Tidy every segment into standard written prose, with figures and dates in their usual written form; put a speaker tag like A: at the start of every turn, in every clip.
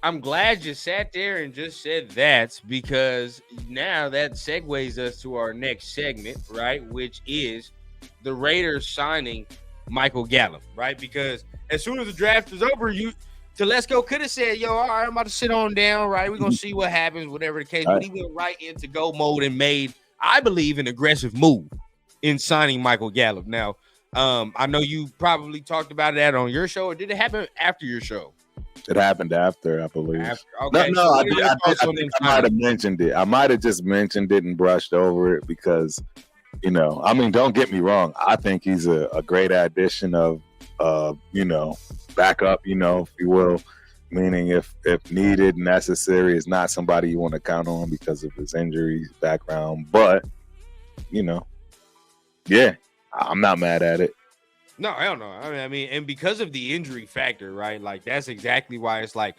A: I'm glad you sat there and just said that because now that segues us to our next segment, right? Which is the Raiders signing Michael Gallup, right? Because as soon as the draft is over, Telesco could have said, "Yo, all right, I'm about to sit on down, right? We're gonna see what happens, whatever the case." But he went right into go mode and made, I believe, an aggressive move in signing Michael Gallup. Now, I know you probably talked about that on your show, or did it happen after your show?
B: It happened after, I believe.
A: After, okay.
B: No,
A: So
B: I,
A: what are
B: did,
A: your
B: I, did,
A: thoughts
B: I
A: on
B: think
A: them
B: I might have
A: signings?
B: mentioned it. I might have just mentioned it and brushed over it because, I mean, don't get me wrong. I think he's a great addition of, backup, if you will. Meaning if needed, necessary, is not somebody you want to count on because of his injury background. But, yeah, I'm not mad at it.
A: No, hell no. I mean, and because of the injury factor, right? Like that's exactly why it's like,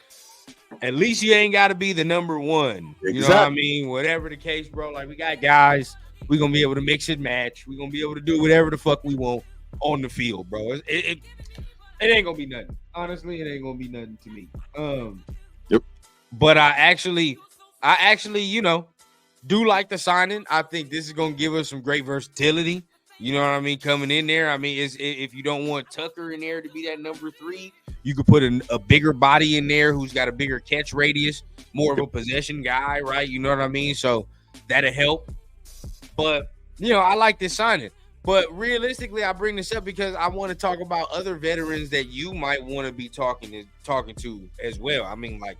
A: at least you ain't got to be the number one.
B: Exactly.
A: You know what I mean? Whatever the case, bro. Like we got guys, we gonna be able to mix and match. We gonna be able to do whatever the fuck we want on the field, bro. It ain't gonna be nothing. Honestly, it ain't gonna be nothing to me.
B: Yep.
A: But I actually, do like the signing. I think this is gonna give us some great versatility. You know what I mean? Coming in there. I mean, if you don't want Tucker in there to be that number 3, you could put a bigger body in there who's got a bigger catch radius, more of a possession guy, right? You know what I mean? So that'll help. But, I like this signing. But realistically, I bring this up because I want to talk about other veterans that you might want to be talking to as well. I mean, like,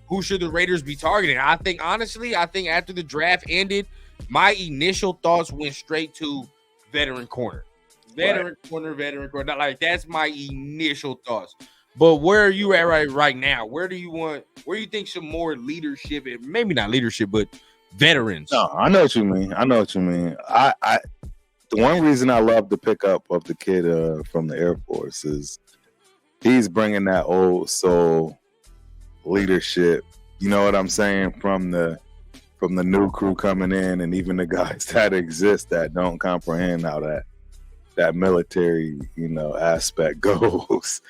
A: who should the Raiders be targeting? I think after the draft ended, my initial thoughts went straight to veteran corner. Veteran corner. Like that's my initial thoughts. But where are you at right now? Where do you think some more leadership, maybe not leadership, but veterans?
B: No, I know what you mean. I the one reason I love the pickup of the kid from the Air Force is he's bringing that old soul leadership. You know what I'm saying? From the new crew coming in, and even the guys that exist that don't comprehend how that military, aspect goes.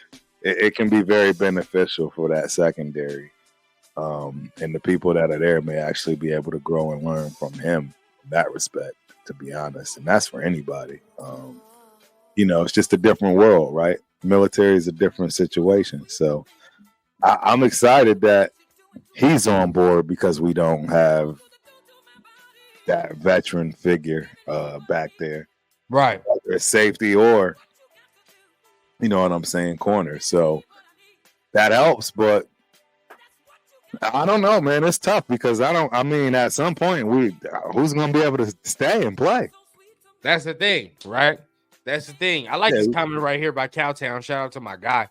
B: It can be very beneficial for that secondary. And the people that are there may actually be able to grow and learn from him in that respect, to be honest. And that's for anybody. It's just a different world, right? Military is a different situation. So I'm excited that he's on board because we don't have that veteran figure back there.
A: Right.
B: Whether it's safety or, you know what I'm saying, corner. So that helps, but I don't know, man. It's tough because at some point who's going to be able to stay and play?
A: That's the thing, right? That's the thing. I like this comment right here by Cowtown. Shout out to my guy.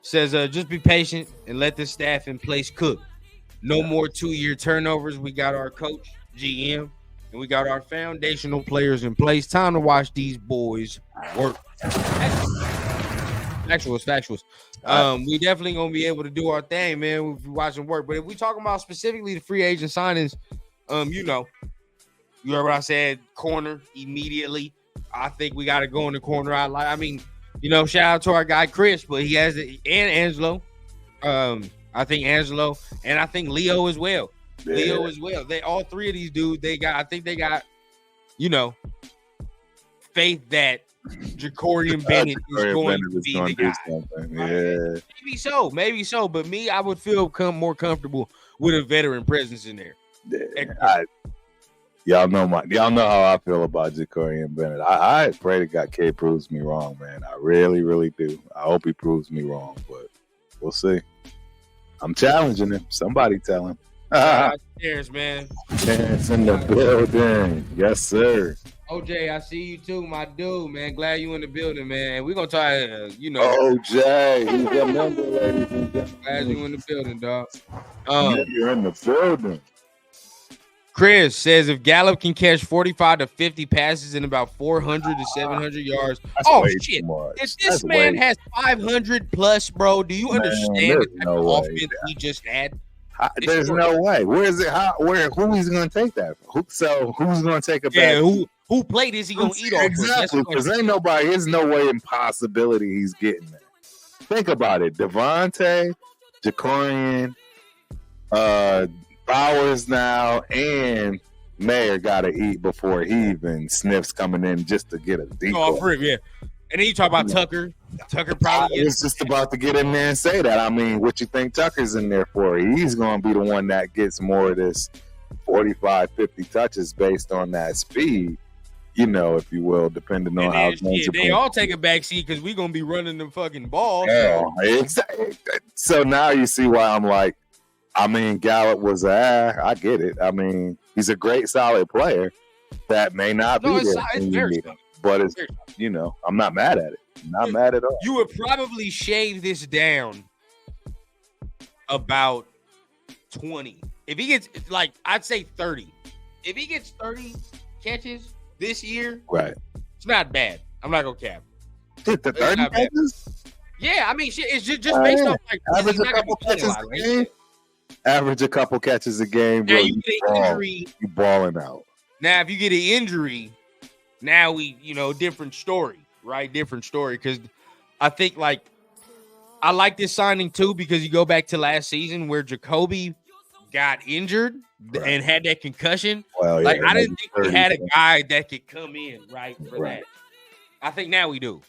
A: Says, just be patient and let the staff in place cook. No more 2-year turnovers. We got our coach, GM, and we got our foundational players in place. Time to watch these boys work. Factuals. We definitely gonna be able to do our thing, man. We'll be watching work. But if we talking about specifically the free agent signings, you heard what I said, corner immediately. I think we got to go in the corner. Shout out to our guy Chris, but he has it, and Angelo. I think Angelo, and I think Leo as well. Yeah. They all three of these dudes. They got faith that Jacorian Bennett is going to be the guy. Yeah, maybe so. But me, I would feel more comfortable with a veteran presence in there.
B: Yeah, y'all know how I feel about Jacorian Bennett. I pray to God K proves me wrong, man. I really, really do. I hope he proves me wrong, but we'll see. I'm challenging him. Somebody tell him.
A: Cheers, man.
B: Terrence in the building. Yes, sir.
A: OJ, I see you too, my dude, man. Glad you in the building, man. We're going to try,
B: OJ, he's a member, ladies and gentlemen.
A: Glad you in the building, dog.
B: You're in the building.
A: Chris says if Gallup can catch 45 to 50 passes in about 400 to 700 yards. Shit. If this man has 500 plus, bro, do you understand the type of offense he just had?
B: There's no way. Who is he going to take that from? Who's going to take it back?
A: Yeah, who plate is he going to eat off?
B: Exactly, because there's no way impossibility he's getting there. Think about it. Devontae, Jacorian, Bowers now, and Mayer got to eat before he even sniffs coming in just to get a decoy.
A: Off rip, yeah. And then you talk about Tucker. Tucker probably
B: I was just about to get in there and say that. I mean, what you think Tucker's in there for? He's going to be the one that gets more of this 45, 50 touches based on that speed, if you will, depending on how
A: they all take a back seat because we're going to be running the fucking ball.
B: Yeah, exactly. So now you see why I'm like, Gallup was, I get it. I mean, he's a great, solid player that may not be there.
A: It's very tough.
B: But it's, I'm not mad at it. Not mad at all.
A: You would probably shave this down about 20. If he gets, I'd say 30. If he gets 30 catches this year,
B: right,
A: it's not bad. I'm not going to cap.
B: Dude, the 30 catches?
A: Yeah, I mean, shit, it's just based off,
B: average a couple catches a game. Average a couple catches a game, bro.
A: Now you get an injury.
B: You balling out.
A: Now, if you get an injury, now different story, right? Different story. Because I think, I like this signing, too, because you go back to last season where Jacoby got injured and had that concussion.
B: Well, yeah,
A: I didn't think we had a guy that could come in, right, for that. I think now we do.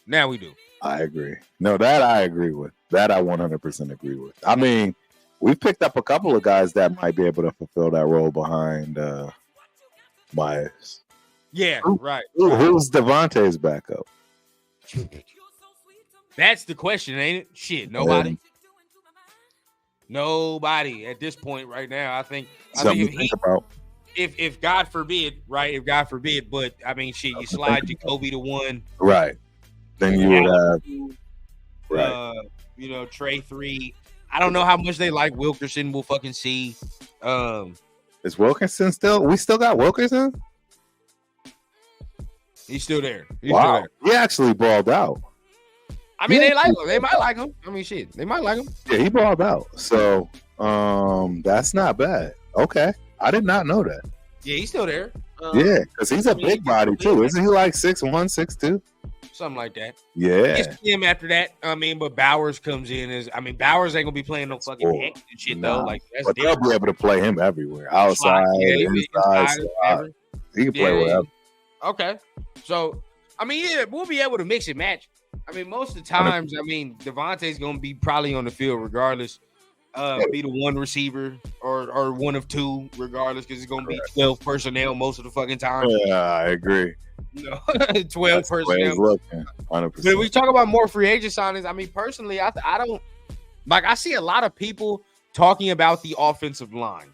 B: I agree. No, that I agree with. That I 100% agree with. I mean, we picked up a couple of guys that might be able to fulfill that role behind Myers.
A: Yeah, right.
B: Who's Devontae's backup?
A: That's the question, ain't it? Shit, nobody. Nobody at this point right now. I think if God forbid, right? If God forbid, but I mean, shit, you slide Jacoby to one,
B: right? Then you would have,
A: Trey 3. I don't know how much they like Wilkerson. We'll fucking see.
B: Is Wilkerson still? We still got Wilkerson.
A: He's still there.
B: Wow, he actually balled out.
A: I mean, they like him. They might like him. I mean, shit, they might like him.
B: Yeah, he balled out. So, that's not bad. Okay, I did not know that.
A: Yeah, he's still there.
B: Yeah, because he's a big body too. Isn't he like 6'1", 6'2"?
A: Something like that.
B: Yeah.
A: It's him after that. I mean, but Bowers comes in Bowers ain't gonna be playing no fucking X and shit though. Like that's
B: but they'll be able to play him everywhere, outside, inside. He can play wherever.
A: Okay, so I mean, yeah, we'll be able to mix and match. I mean, most of the times, Devontae's gonna be probably on the field regardless. Be the one receiver or one of two, regardless, because it's gonna be 12 personnel most of the fucking time.
B: Yeah, I agree.
A: 12 personnel.
B: Looking, 100%.
A: But if we talk about more free agent signings, I mean, personally, I don't I see a lot of people talking about the offensive line.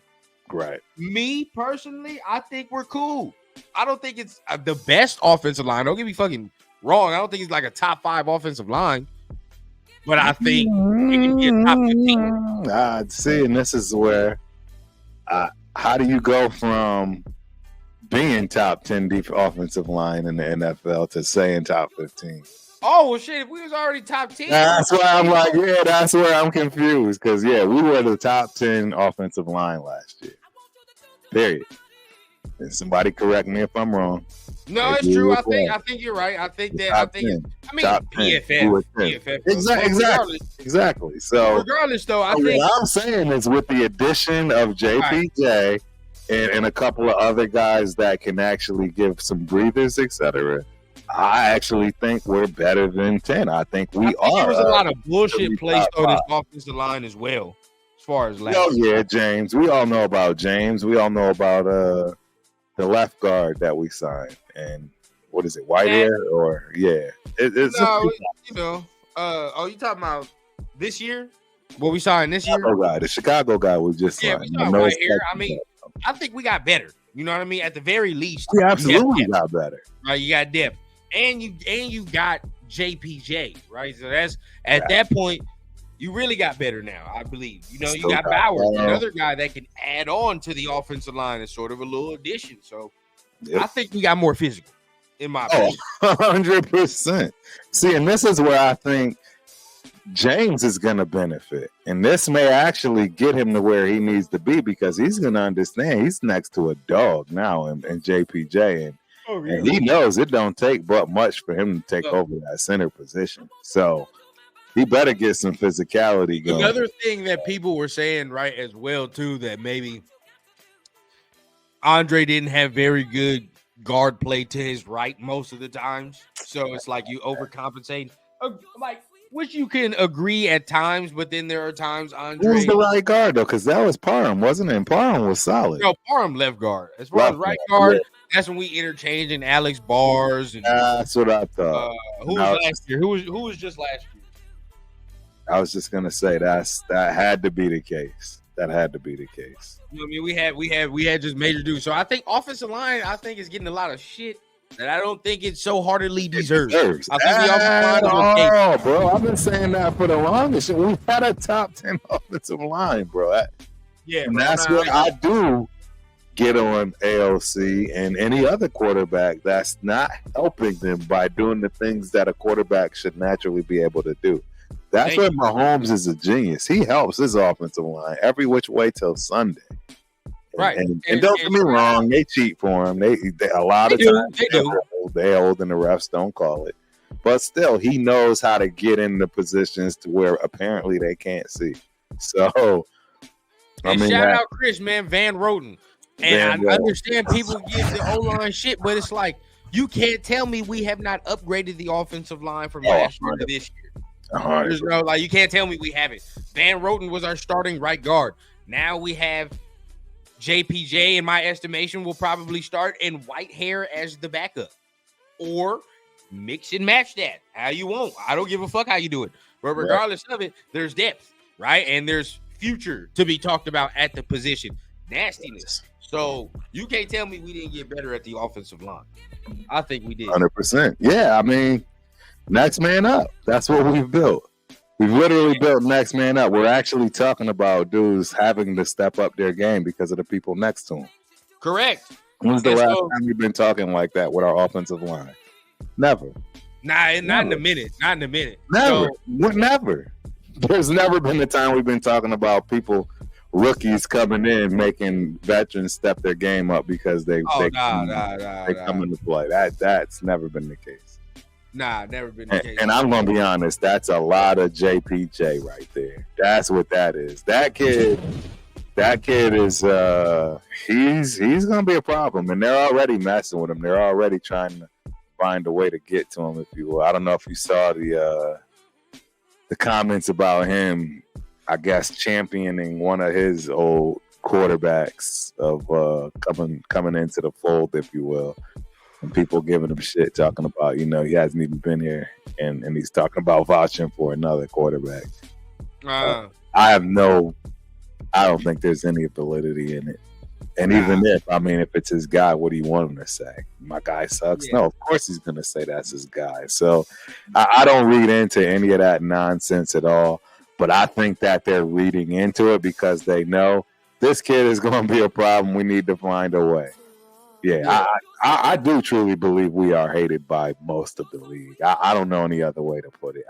B: Right.
A: Me personally, I think we're cool. I don't think it's the best offensive line. Don't get me fucking wrong. I don't think it's like a top 5 offensive line. But I think it can be a top 15.
B: See, and this is where how do you go from being top 10 offensive line in the NFL to saying top 15?
A: Oh, well, shit, if we was already top 10.
B: That's why I'm like, yeah, that's where I'm confused. Because, yeah, we were the top 10 offensive line last year. Period. And somebody correct me if I'm wrong.
A: No, it's true. I think you're right. I think PFF.
B: Exactly. So
A: regardless, though, I think
B: what I'm saying is with the addition of JPJ and a couple of other guys that can actually give some breathers, etc. I actually think we're better than 10. I think we are.
A: There was a lot of bullshit placed on this offensive line as well, as far as last.
B: Oh yeah, James. We all know about James. We all know about the left guard that we signed, and what is it, Whitehair or it's
A: you talking about this year? What we signed this year?
B: The Chicago guy was just signed.
A: We signed Whitehair. I mean, I think we got better. You know what I mean? At the very least,
B: we absolutely got better.
A: Right, you got depth, and you got JPJ. Right, so that's at that point. You really got better now, I believe. You got Bowers, another guy that can add on to the offensive line as sort of a little addition. So I think we got more physical, in my opinion.
B: 100%. See, and this is where I think James is going to benefit. And this may actually get him to where he needs to be because he's going to understand he's next to a dog now in JPJ. And he knows it don't take but much for him to take over that center position. So he better get some physicality going.
A: Another thing that people were saying, right, as well, too, that maybe Andre didn't have very good guard play to his right most of the times. So it's like you overcompensate. Like, which you can agree at times, but then there are times Andre.
B: Who's the right guard, though? Because that was Parham, wasn't it? And Parham was solid.
A: No, Parham left guard. As far as right guard, that's when we interchanging Alex Bars. And,
B: that's what I thought.
A: Who was last year? Who was just last year?
B: I was just gonna say that had to be the case. That had to be the case.
A: You know what I mean, we had just major dudes. So I think offensive line, is getting a lot of shit that I don't think it so heartily deserves. I think the offensive line is okay.
B: Bro, I've been saying that for the longest. We've had a top 10 offensive line, bro. And that's what I do get on AOC and any other quarterback that's not helping them by doing the things that a quarterback should naturally be able to do. That's where Mahomes is a genius. He helps his offensive line every which way till Sunday.
A: Right.
B: And don't get me wrong, they cheat for him. They a lot of times they hold and the refs don't call it. But still, he knows how to get into positions to where apparently they can't see. So,
A: shout out Chris, man, Van Roten. And I understand people give the O-line shit, but it's like, you can't tell me we have not upgraded the offensive line from last year to this year. There's no, like, you can't tell me we haven't. Van Roten was our starting right guard. Now we have JPJ, in my estimation, will probably start, and Whitehair as the backup. Or mix and match that how you want. I don't give a fuck how you do it. But regardless of it, there's depth, right? And there's future to be talked about at the position. Nastiness. So you can't tell me we didn't get better at the offensive line. I think we did.
B: 100%. Yeah, I mean, next man up. That's what we've built. We've literally built next man up. We're actually talking about dudes having to step up their game because of the people next to them.
A: Correct.
B: When's the last time we've been talking like that with our offensive line? Never.
A: Not in a minute. Not in a minute.
B: Never. Never. There's never been a time we've been talking about rookies coming in, making veterans step their game up because they come into play. That's never been the case.
A: Never been the case.
B: And I'm gonna be honest, that's a lot of JPJ right there. That's what that is. That kid is he's gonna be a problem, and they're already messing with him. They're already trying to find a way to get to him, if you will. I don't know if you saw the comments about him, I guess, championing one of his old quarterbacks of coming into the fold, if you will. And people giving him shit, talking about, he hasn't even been here, and he's talking about vouching for another quarterback. I don't think there's any validity in it. And even if it's his guy, what do you want him to say? My guy sucks? Yeah. No, of course he's going to say that's his guy. So I don't read into any of that nonsense at all. But I think that they're reading into it because they know this kid is going to be a problem. We need to find a way. Yeah. I do truly believe we are hated by most of the league. I don't know any other way to put it.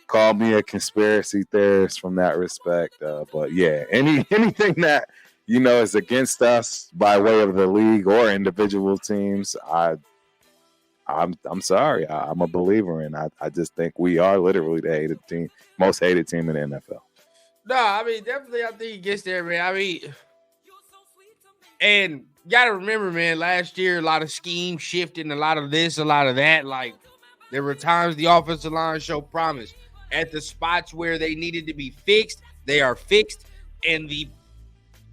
B: Call me a conspiracy theorist from that respect. But yeah, anything that is against us by way of the league or individual teams, I'm sorry. I'm a believer in. I just think we are literally the hated team, most hated team in the NFL.
A: No, I mean, definitely, I think it gets there, man. I mean, and you got to remember, man, last year, a lot of scheme shifting, a lot of this, a lot of that. Like, there were times the offensive line showed promise. At the spots where they needed to be fixed, they are fixed. And the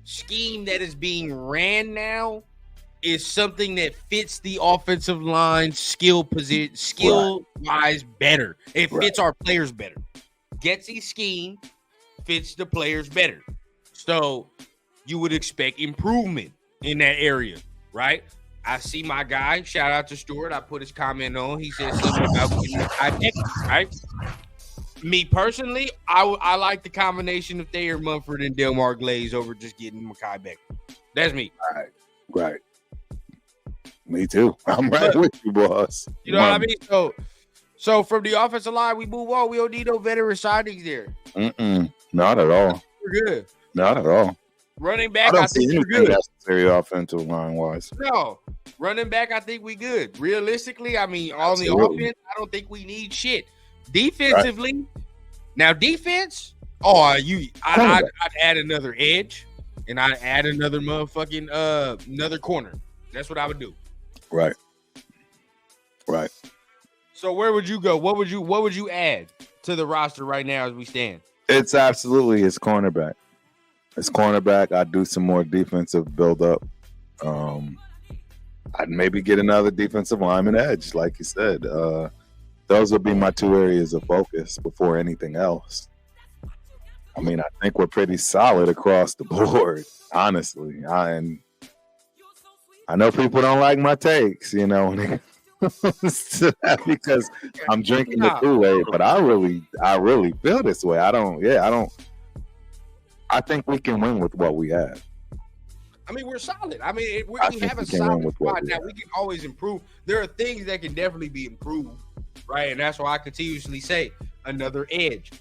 A: scheme that is being ran now is something that fits the offensive line skill-wise better. It fits our players better. Getsy's scheme fits the players better. So you would expect improvement in that area, right? I see my guy. Shout out to Stuart. I put his comment on. He said something about getting the Beckman, right? Me personally, I like the combination of Thayer Munford and Delmar Glaze over just getting Mekhi Beckman. That's me.
B: Right. Me too. I'm right with you, boss.
A: You know what I mean? So from the offensive line, we move on. We don't need no veteran signings there.
B: Not at all.
A: We're good.
B: Not at all.
A: Running back, I think we're good.
B: Necessary offensive line wise.
A: No. Running back, I think we good. Realistically, I mean, on the offense, I don't think we need shit. Defensively, Now defense, I'd add another edge, and I'd add another motherfucking another corner. That's what I would do.
B: Right.
A: So where would you go? What would you add to the roster right now as we stand?
B: It's absolutely his cornerback. I'd do some more defensive build up. I'd maybe get another defensive lineman edge, like you said. Those would be my two areas of focus before anything else. I mean, I think we're pretty solid across the board, honestly. I know people don't like my takes, when it comes to that because I'm drinking the Kool-Aid, but I really feel this way. I think we can win with what we have.
A: I mean, we're solid. I mean, we have a solid squad now. We can always improve. There are things that can definitely be improved, right? And that's why I continuously say another edge.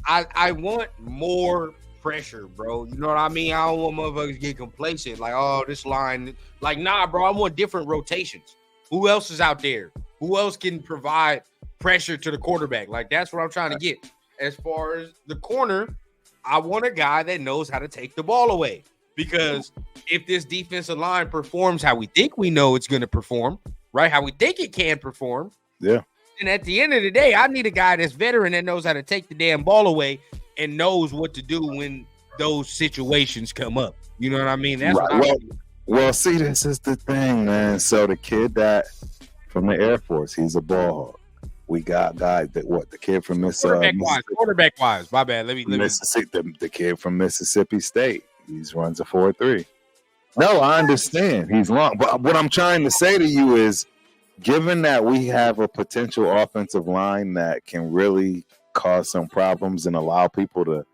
A: I want more pressure, bro. You know what I mean? I don't want motherfuckers to get complacent. Like, oh, this line. Like, nah, bro. I want different rotations. Who else is out there? Who else can provide pressure to the quarterback? Like, that's what I'm trying to get. As far as the corner, I want a guy that knows how to take the ball away. Because if this defensive line performs how we think we know it's going to perform, right? How we think it can perform.
B: Yeah.
A: And at the end of the day, I need a guy that's veteran that knows how to take the damn ball away and knows what to do when those situations come up. You know what I mean? That's
B: right. Well, see, this is the thing, man. So the kid that from the Air Force, he's a ball hawk. We got guys that the kid from Mississippi.
A: Quarterback-wise, my bad. Let me.
B: The kid from Mississippi State. He runs a 4.3. No, I understand. He's long. But what I'm trying to say to you is, given that we have a potential offensive line that can really cause some problems and allow people to,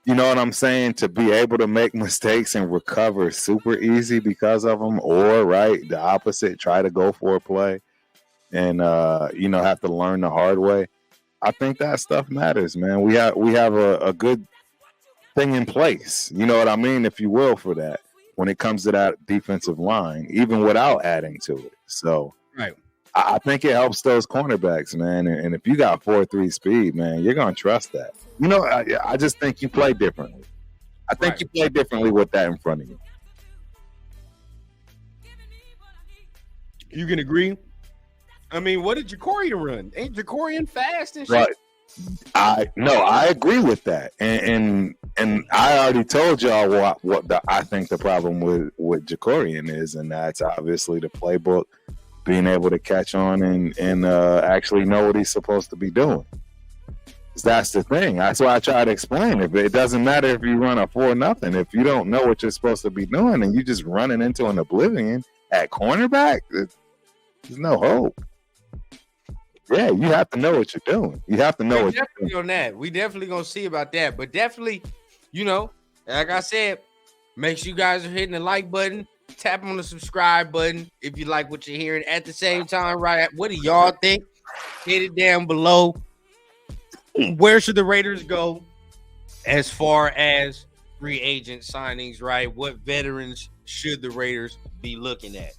B: you know what I'm saying, to be able to make mistakes and recover super easy because of them, or, right, the opposite, try to go for a play and, have to learn the hard way. I think that stuff matters, man. We have a good thing in place, you know what I mean, if you will, for that when it comes to that defensive line, even without adding to it. So
A: right,
B: I think it helps those cornerbacks, man. And if you got 4.3 speed, man, you're gonna trust that. I just think you play differently. I think you play differently with that in front of you.
A: You can agree. I mean, what did Jacorian run? Ain't Jacorian fast and shit?
B: Right. I agree with that, and I already told y'all what I think the problem with Jacorian is, and that's obviously the playbook, being able to catch on and actually know what he's supposed to be doing. That's the thing. That's why I try to explain it. But it doesn't matter if you run a 4-0 if you don't know what you're supposed to be doing and you just running into an oblivion at cornerback. There's no hope. Yeah, you have to know what you're doing. You have to know what you're doing.
A: On that. We definitely gonna see about that. But definitely, like I said, make sure you guys are hitting the like button, tap on the subscribe button if you like what you're hearing. At the same time, right? What do y'all think? Hit it down below. Where should the Raiders go as far as free agent signings, right? What veterans should the Raiders be looking at?